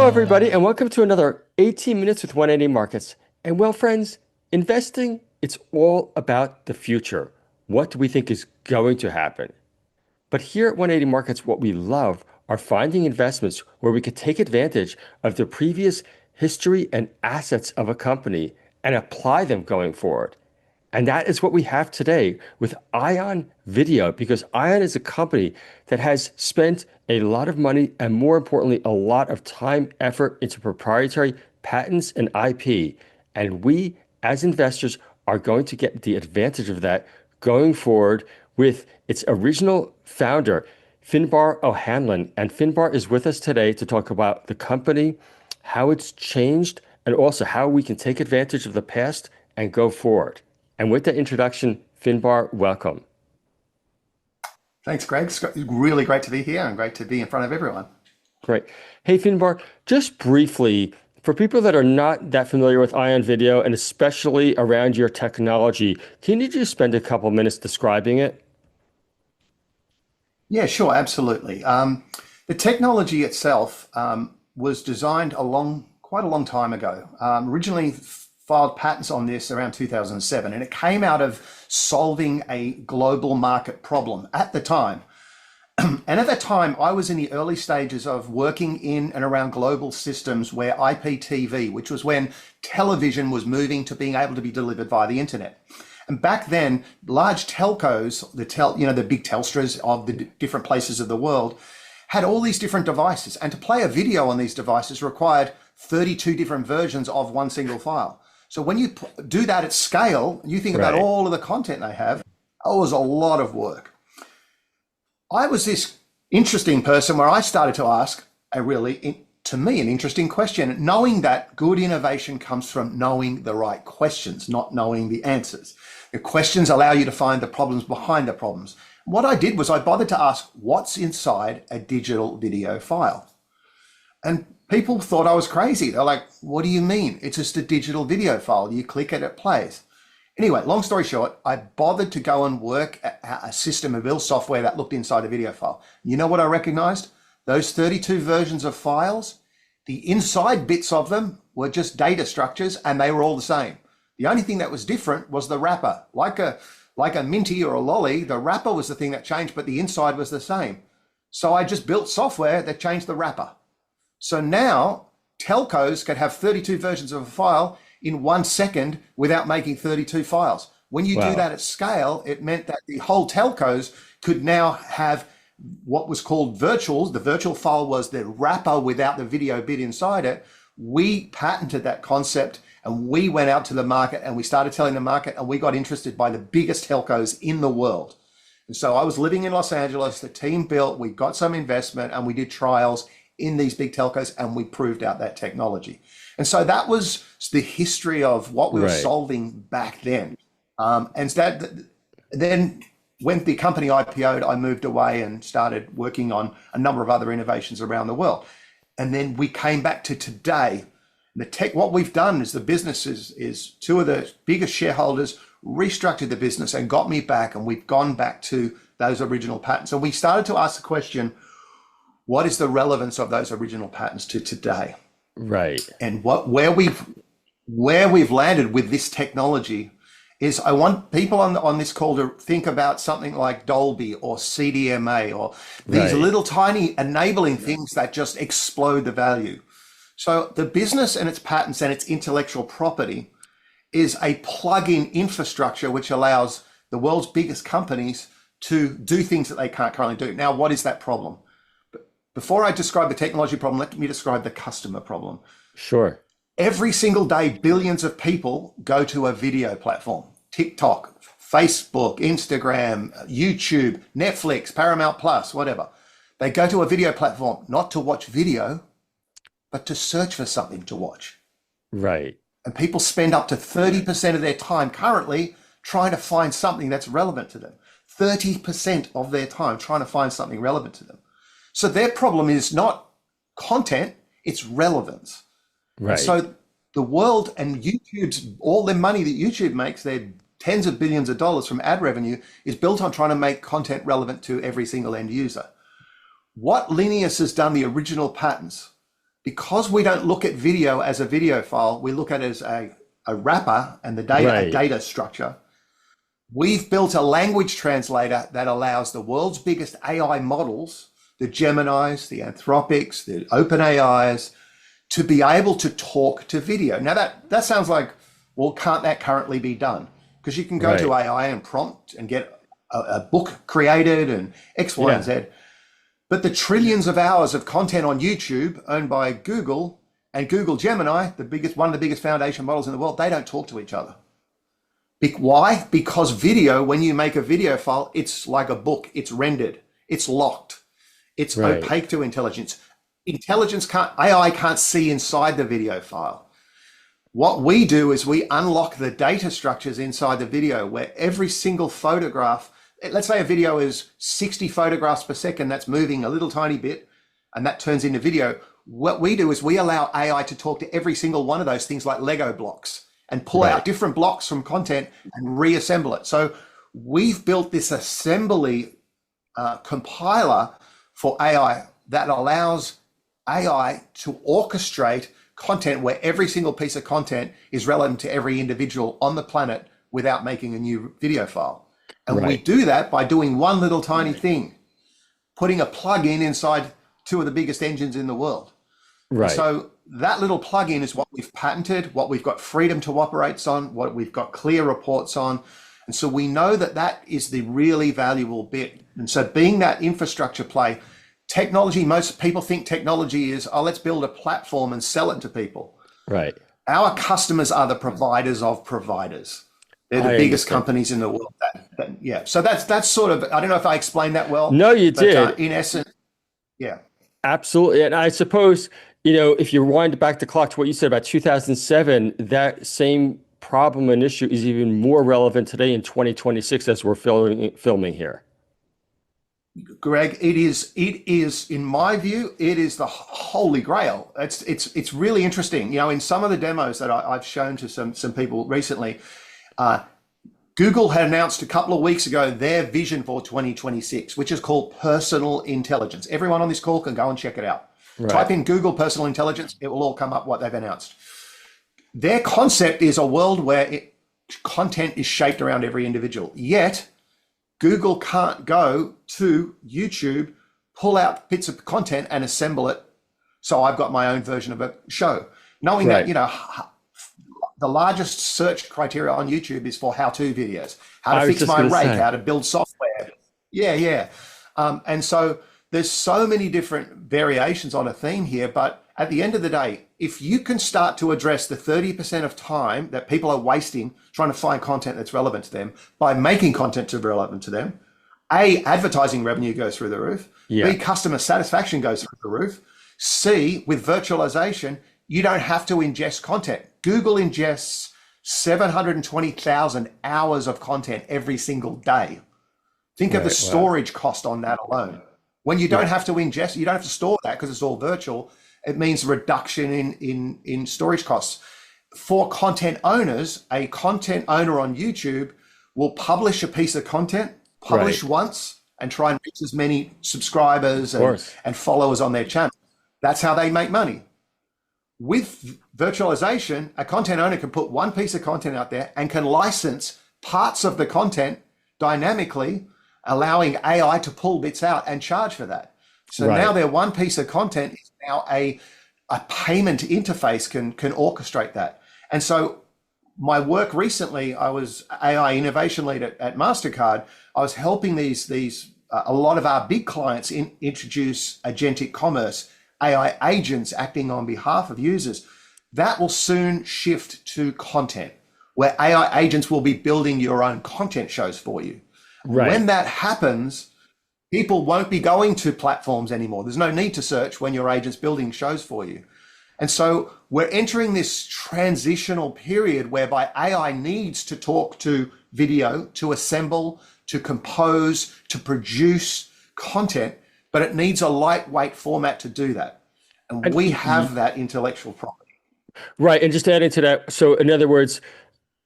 Hello, everybody, and welcome to another 18 Minutes with 180 Markets. And well, friends, investing, it's all about the future. What do we think is going to happen? But here at 180 Markets, what we love are finding investments where we could take advantage of the previous history and assets of a company and apply them going forward. And that is what we have today with Ion Video, because Ion is a company that has spent a lot of money and, more importantly, a lot of time, effort into proprietary patents and IP. And we, as investors, are going to get the advantage of that going forward with its original founder, Finbar O'Hanlon. And Finbar is with us today to talk about the company, how it's changed, and also how we can take advantage of the past and go forward. And with that introduction, Finbar, welcome. Thanks, Greg. It's really great to be here and great to be in front of everyone. Great. Hey, Finbar, just briefly, for people that are not that familiar with Ion Video and especially around your technology, can you just spend a couple minutes describing it? Yeah, sure, absolutely. The technology itself was designed quite a long time ago. Originally filed patents on this around 2007, and it came out of solving a global market problem at the time. And at that time, I was in the early stages of working in and around global systems where IPTV, which was when television was moving to being able to be delivered via the internet. And back then, large telcos, the big Telstras of the different places of the world, had all these different devices. And to play a video on these devices required 32 different versions of one single file. So when you do that at scale, you think about all of the content they have, it was a lot of work. I was this interesting person where I started to ask to me, an interesting question, knowing that good innovation comes from knowing the right questions, not knowing the answers. The questions allow you to find the problems behind the problems. What I did was I bothered to ask, what's inside a digital video file? And people thought I was crazy. They're like, what do you mean? It's just a digital video file. You click it, it plays. Anyway, long story short, I bothered to go and work at a system of build software that looked inside a video file. You know what I recognized? Those 32 versions of files, the inside bits of them were just data structures and they were all the same. The only thing that was different was the wrapper. Like a Minty or a Lolly, the wrapper was the thing that changed, but the inside was the same. So I just built software that changed the wrapper. So now telcos could have 32 versions of a file in 1 second without making 32 files. When you do that at scale, it meant that the whole telcos could now have what was called virtuals. The virtual file was the wrapper without the video bit inside it. We patented that concept and we went out to the market and we started telling the market, and we got interested by the biggest telcos in the world. And so I was living in Los Angeles, the team built, we got some investment and we did trials in these big telcos and we proved out that technology. And so that was the history of what we were solving back then. And then when the company IPO'd, I moved away and started working on a number of other innovations around the world. And then we came back to today. What we've done is the business is two of the biggest shareholders restructured the business and got me back, and we've gone back to those original patents. And we started to ask the question, what is the relevance of those original patents to today? Right. And where we've landed with this technology is, I want people on this call to think about something like Dolby or CDMA or these little tiny enabling things that just explode the value. So the business and its patents and its intellectual property is a plug-in infrastructure which allows the world's biggest companies to do things that they can't currently do. Now, what is that problem? Before I describe the technology problem, let me describe the customer problem. Sure. Every single day, billions of people go to a video platform. TikTok, Facebook, Instagram, YouTube, Netflix, Paramount Plus, whatever. They go to a video platform, not to watch video, but to search for something to watch. Right. And people spend up to 30% of their time currently trying to find something that's relevant to them. 30% of their time trying to find something relevant to them. So their problem is not content, it's relevance. Right. And so the world and YouTube's, all the money that YouTube makes, their tens of billions of dollars from ad revenue, is built on trying to make content relevant to every single end user. What Linneus has done, the original patents, Because we don't look at video as a video file, we look at it as a wrapper and the data, a Right. data structure. We've built a language translator that allows the world's biggest AI models, the Geminis, the Anthropics, the OpenAIs, to be able to talk to video. Now that sounds like, well, can't that currently be done? Because you can go to Right. AI and prompt and get a book created and X, Y, and Yeah. Z. But the trillions of hours of content on YouTube owned by Google and Google Gemini, one of the biggest foundation models in the world, they don't talk to each other. Why? Because video, when you make a video file, it's like a book. It's rendered. It's locked. It's Right. opaque to intelligence. AI can't see inside the video file. What we do is we unlock the data structures inside the video where every single photograph, let's say a video is 60 photographs per second, that's moving a little tiny bit, and that turns into video. What we do is we allow AI to talk to every single one of those things like Lego blocks and pull Right. out different blocks from content and reassemble it. So we've built this assembly compiler for AI that allows AI to orchestrate content where every single piece of content is relevant to every individual on the planet without making a new video file. And we Right. do that by doing one little tiny thing, putting a plug-in inside two of the biggest engines in the world. Right. So that little plug-in is what we've patented, what we've got freedom to operate on, what we've got clear reports on. And so we know that that is the really valuable bit. And so being that infrastructure play, technology, most people think technology is, oh, let's build a platform and sell it to people. Right. Our customers are the providers of providers. They're the I biggest understand. companies in the world. Yeah. So that's sort of, I don't know if I explained that well, No, you but did. in essence, yeah. Absolutely. And I suppose, if you rewind back the clock to what you said about 2007, that same problem and issue is even more relevant today in 2026 as we're filming here. Greg, it is in my view, it is the holy grail. It's really interesting. In some of the demos that I've shown to some people recently, Google had announced a couple of weeks ago their vision for 2026, which is called personal intelligence. Everyone on this call can go and check it out. Right. Type in Google personal intelligence, it will all come up what they've announced. Their concept is a world where content is shaped around every individual. Yet, Google can't go to YouTube, pull out bits of content and assemble it. So I've got my own version of a show. Knowing Right. that, the largest search criteria on YouTube is for how-to videos, how I to was fix just my gonna rake, say. how to build software. Yeah. And so there's so many different variations on a theme here. But at the end of the day, if you can start to address the 30% of time that people are wasting trying to find content that's relevant to them by making content to be relevant to them, A, advertising revenue goes through the roof. Yeah. B, customer satisfaction goes through the roof. C, with virtualization, you don't have to ingest content. Google ingests 720,000 hours of content every single day. Think of the Right. Wow. storage cost on that alone. When you don't Yeah. have to ingest, you don't have to store that because it's all virtual. It means reduction in storage costs. For content owners, a content owner on YouTube will publish a piece of content, publish Right. once, and try and reach as many subscribers Of course. and followers on their channel. That's how they make money. With virtualization, a content owner can put one piece of content out there and can license parts of the content dynamically, allowing AI to pull bits out and charge for that. So Right. now their one piece of content is now a payment interface can orchestrate that. And so my work recently, I was AI innovation lead at MasterCard. I was helping a lot of our big clients introduce agentic commerce, AI agents acting on behalf of users. That will soon shift to content, where AI agents will be building your own content shows for you. Right. When that happens, people won't be going to platforms anymore. There's no need to search when your agent's building shows for you. And so we're entering this transitional period whereby AI needs to talk to video, to assemble, to compose, to produce content, but it needs a lightweight format to do that. And we have that intellectual property. Right. And just adding to that, so in other words,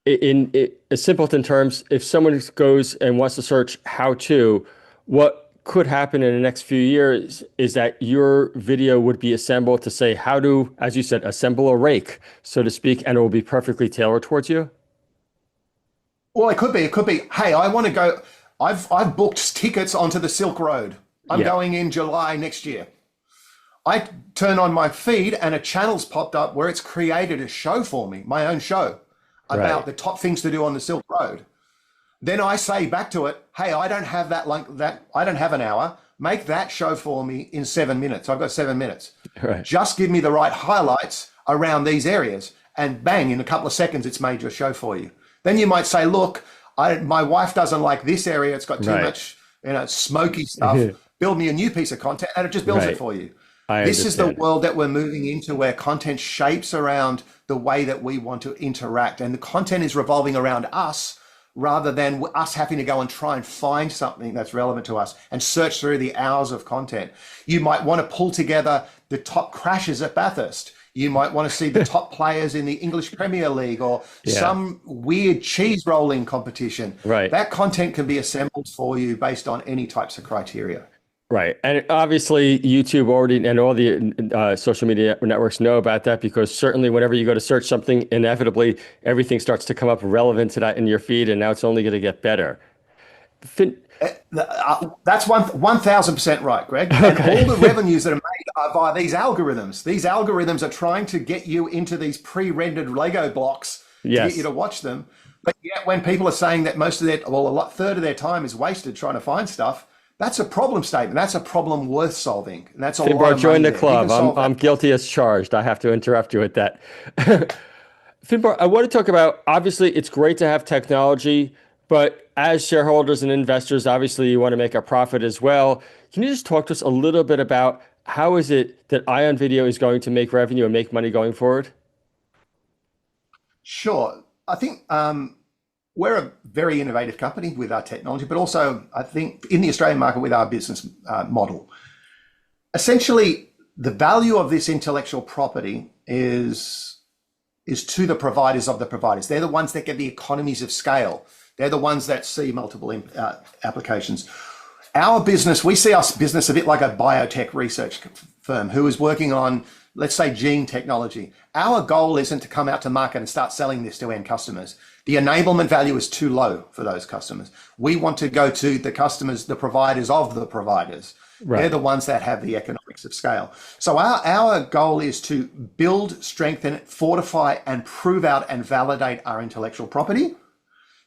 in simpleton terms, if someone goes and wants to search how to, what could happen in the next few years is that your video would be assembled to say how to, as you said, assemble a rake, so to speak, and it will be perfectly tailored towards you. Well, it could be. It could be. Hey, I want to go. I've booked tickets onto the Silk Road. I'm Yeah. going in July next year. I turn on my feed and a channel's popped up where it's created a show for me, my own show, about Right. the top things to do on the Silk Road. Then I say back to it, hey, I don't have that like that. I don't have an hour. Make that show for me in 7 minutes. I've got 7 minutes. Right. Just give me the right highlights around these areas, and bang, in a couple of seconds, it's made your show for you. Then you might say, look, my wife doesn't like this area. It's got too Right. much, smoky stuff. Build me a new piece of content, and it just builds it Right. for you. I This is the understand. world that we're moving into, where content shapes around the way that we want to interact, and the content is revolving around us rather than us having to go and try and find something that's relevant to us and search through the hours of content. You might want to pull together the top crashes at Bathurst. You might want to see the top players in the English Premier League, or Yeah. some weird cheese rolling competition. Right. That content can be assembled for you based on any types of criteria. Right. And obviously, YouTube already and all the social media networks know about that, because certainly whenever you go to search something, inevitably everything starts to come up relevant to that in your feed, and now it's only going to get better. Fin That's 1,000% right, Greg. And all okay. the revenues that are made are via these algorithms. These algorithms are trying to get you into these pre-rendered Lego blocks to get you Yes. to watch them. But yet, when people are saying that most of their, well, third of their time is wasted trying to find stuff, that's a problem statement. That's a problem worth solving. And that's a lot Finbar, of join money the there. You can club. I'm solve that. I'm guilty as charged. I have to interrupt you with that. Finbar, I want to talk about, obviously it's great to have technology, but as shareholders and investors, obviously you want to make a profit as well. Can you just talk to us a little bit about how is it that Ion Video is going to make revenue and make money going forward? Sure. I think we're a very innovative company with our technology, but also I think in the Australian market with our business model. Essentially, the value of this intellectual property is to the providers of the providers. They're the ones that get the economies of scale. They're the ones that see multiple applications. Our business, we see our business a bit like a biotech research firm who is working on, let's say, gene technology. Our goal isn't to come out to market and start selling this to end customers. The enablement value is too low for those customers. We want to go to the customers, the providers of the providers. They're Right. the ones that have the economics of scale. So our goal is to build, strengthen, fortify, and prove out and validate our intellectual property.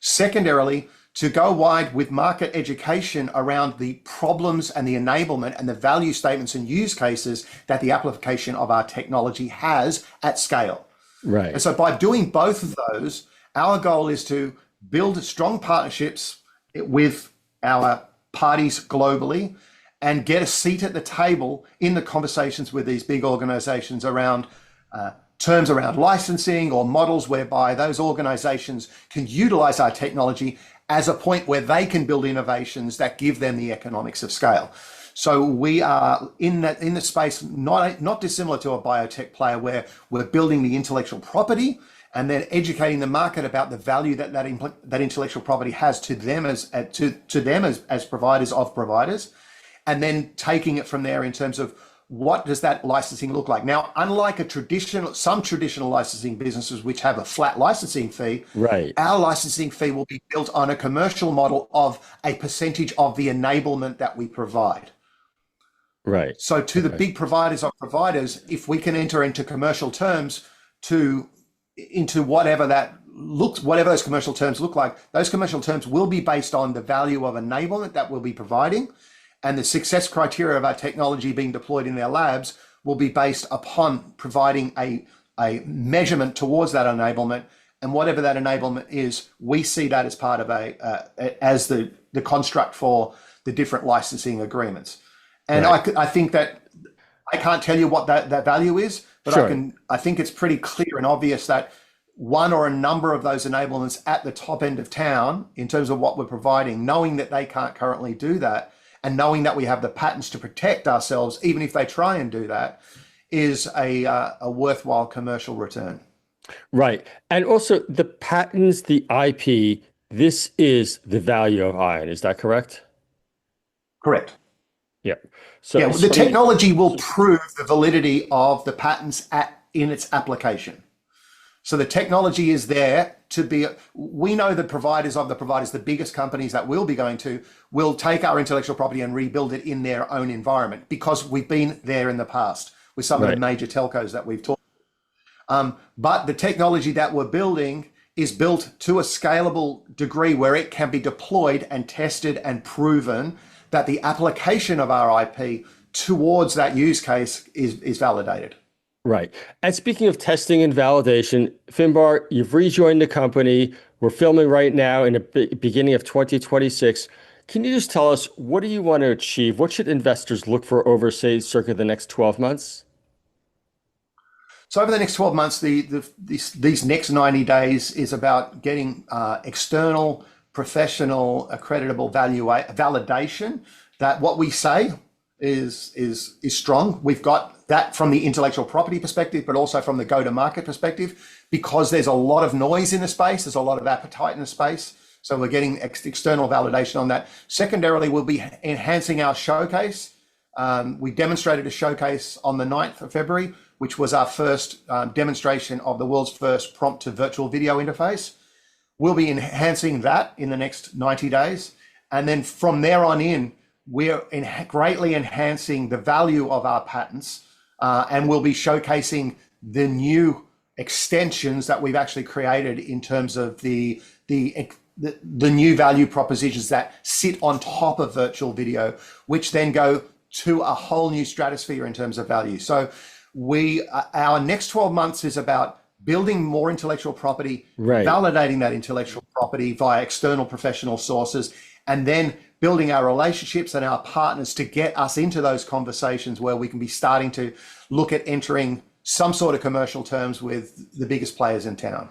Secondarily, to go wide with market education around the problems and the enablement and the value statements and use cases that the application of our technology has at scale. And Right. so by doing both of those, our goal is to build strong partnerships with our parties globally and get a seat at the table in the conversations with these big organizations around terms around licensing or models whereby those organizations can utilize our technology as a point where they can build innovations that give them the economics of scale. So we are in the space not dissimilar to a biotech player, where we're building the intellectual property and then educating the market about the value that intellectual property has to them as providers of providers, and then taking it from there in terms of what does that licensing look like. Now, unlike some traditional licensing businesses which have a flat licensing fee, Right. our licensing fee will be built on a commercial model of a percentage of the enablement that we provide. Right. So to the Okay. big providers of providers, if we can enter into commercial terms into whatever those commercial terms look like, those commercial terms will be based on the value of enablement that we'll be providing, and the success criteria of our technology being deployed in their labs will be based upon providing a measurement towards that enablement. And whatever that enablement is, we see that as part of as the construct for the different licensing agreements. And Right. I think that I can't tell you what that value is, but Sure. I think it's pretty clear and obvious that one or a number of those enablements at the top end of town in terms of what we're providing, knowing that they can't currently do that, and knowing that we have the patents to protect ourselves, even if they try and do that, is a worthwhile commercial return. Right. And also the patents, the IP, this is the value of Ion. Is that correct? Correct. Yeah. Yeah, So, the so technology will prove the validity of the patents in its application. So the technology is there to be, we know the providers of the providers, the biggest companies that we'll be going to, will take our intellectual property and rebuild it in their own environment because we've been there in the past with some of the right. major telcos that we've talked. But the technology that we're building is built to a scalable degree where it can be deployed and tested and proven that the application of our IP towards that use case is validated. Right. And speaking of testing and validation, Finbar, you've rejoined the company. We're filming right now in the beginning of 2026. Can you just tell us, what do you want to achieve? What should investors look for over, say, circa the next 12 months? So over the next 12 months, these next 90 days is about getting external, professional, accreditable validation that what we say is strong. We've got that from the intellectual property perspective, but also from the go-to-market perspective, because there's a lot of noise in the space. There's a lot of appetite in the space. So we're getting external validation on that. Secondarily, we'll be enhancing our showcase. We demonstrated a showcase on the 9th of February, which was our first demonstration of the world's first prompt to virtual video interface. We'll be enhancing that in the next 90 days. And then from there on in, we're greatly enhancing the value of our patents, and we'll be showcasing the new extensions that we've actually created in terms of the new value propositions that sit on top of virtual video, which then go to a whole new stratosphere in terms of value. So our next 12 months is about building more intellectual property, Right. validating that intellectual property via external professional sources, and then building our relationships and our partners to get us into those conversations where we can be starting to look at entering some sort of commercial terms with the biggest players in town.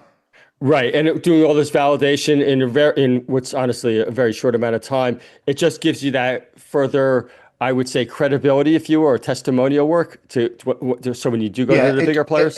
Right. And doing all this validation in what's honestly a very short amount of time, it just gives you that further, I would say, credibility, if you will, or testimonial work so when you do go Yeah, to the bigger players.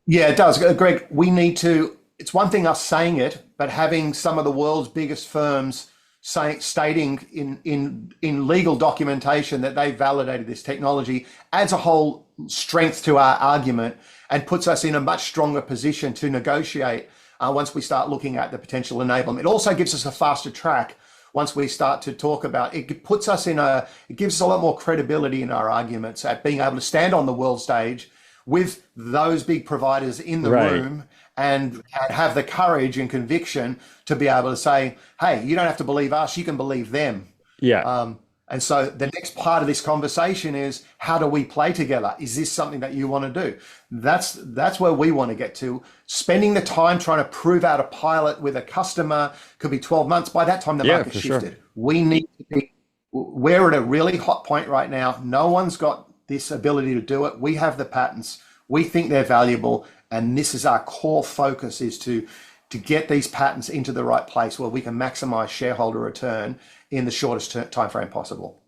yeah, it does. Greg, we need to, it's one thing us saying it, but having some of the world's biggest firms stating in legal documentation that they validated this technology adds a whole strength to our argument and puts us in a much stronger position to negotiate once we start looking at the potential enablement. It also gives us a faster track once we start to talk about it. It gives us a lot more credibility in our arguments at being able to stand on the world stage with those big providers in the Right. room and have the courage and conviction to be able to say, hey, you don't have to believe us, you can believe them. Yeah. And so the next part of this conversation is, how do we play together? Is this something that you want to do? That's where we want to get to. Spending the time trying to prove out a pilot with a customer could be 12 months. By that time, the Yeah, market for shifted. sure. We're at a really hot point right now. No one's got this ability to do it. We have the patents. We think they're valuable. And this is our core focus, is to get these patents into the right place where we can maximize shareholder return in the shortest time frame possible.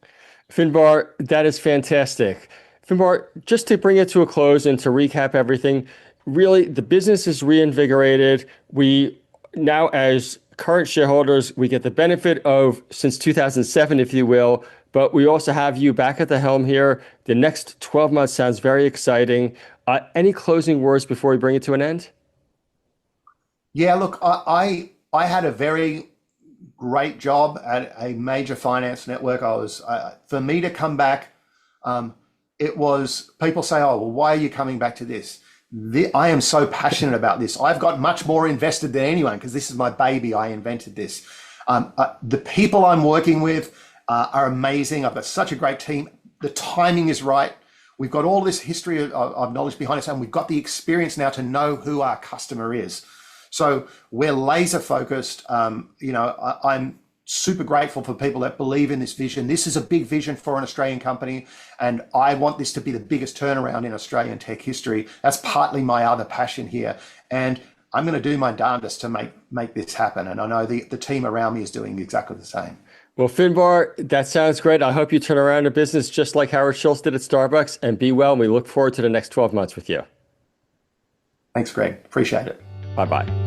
Finbar, that is fantastic. Finbar, just to bring it to a close and to recap everything, really the business is reinvigorated. We now, as current shareholders, we get the benefit of since 2007, if you will, but we also have you back at the helm here. The next 12 months sounds very exciting. Any closing words before we bring it to an end? Yeah, look, I had a very great job at a major finance network. For me to come back, it was, people say, oh, well, why are you coming back to this? I am so passionate about this. I've got much more invested than anyone because this is my baby. I invented this. The people I'm working with are amazing. I've got such a great team. The timing is right. We've got all this history of knowledge behind us, and we've got the experience now to know who our customer is. So we're laser focused. I'm super grateful for people that believe in this vision. This is a big vision for an Australian company, and I want this to be the biggest turnaround in Australian tech history. That's partly my other passion here, and I'm going to do my darndest to make this happen. And I know the team around me is doing exactly the same. Well, Finbar, that sounds great. I hope you turn around a business just like Howard Schultz did at Starbucks, and be well. And we look forward to the next 12 months with you. Thanks, Greg. Appreciate it. Bye-bye.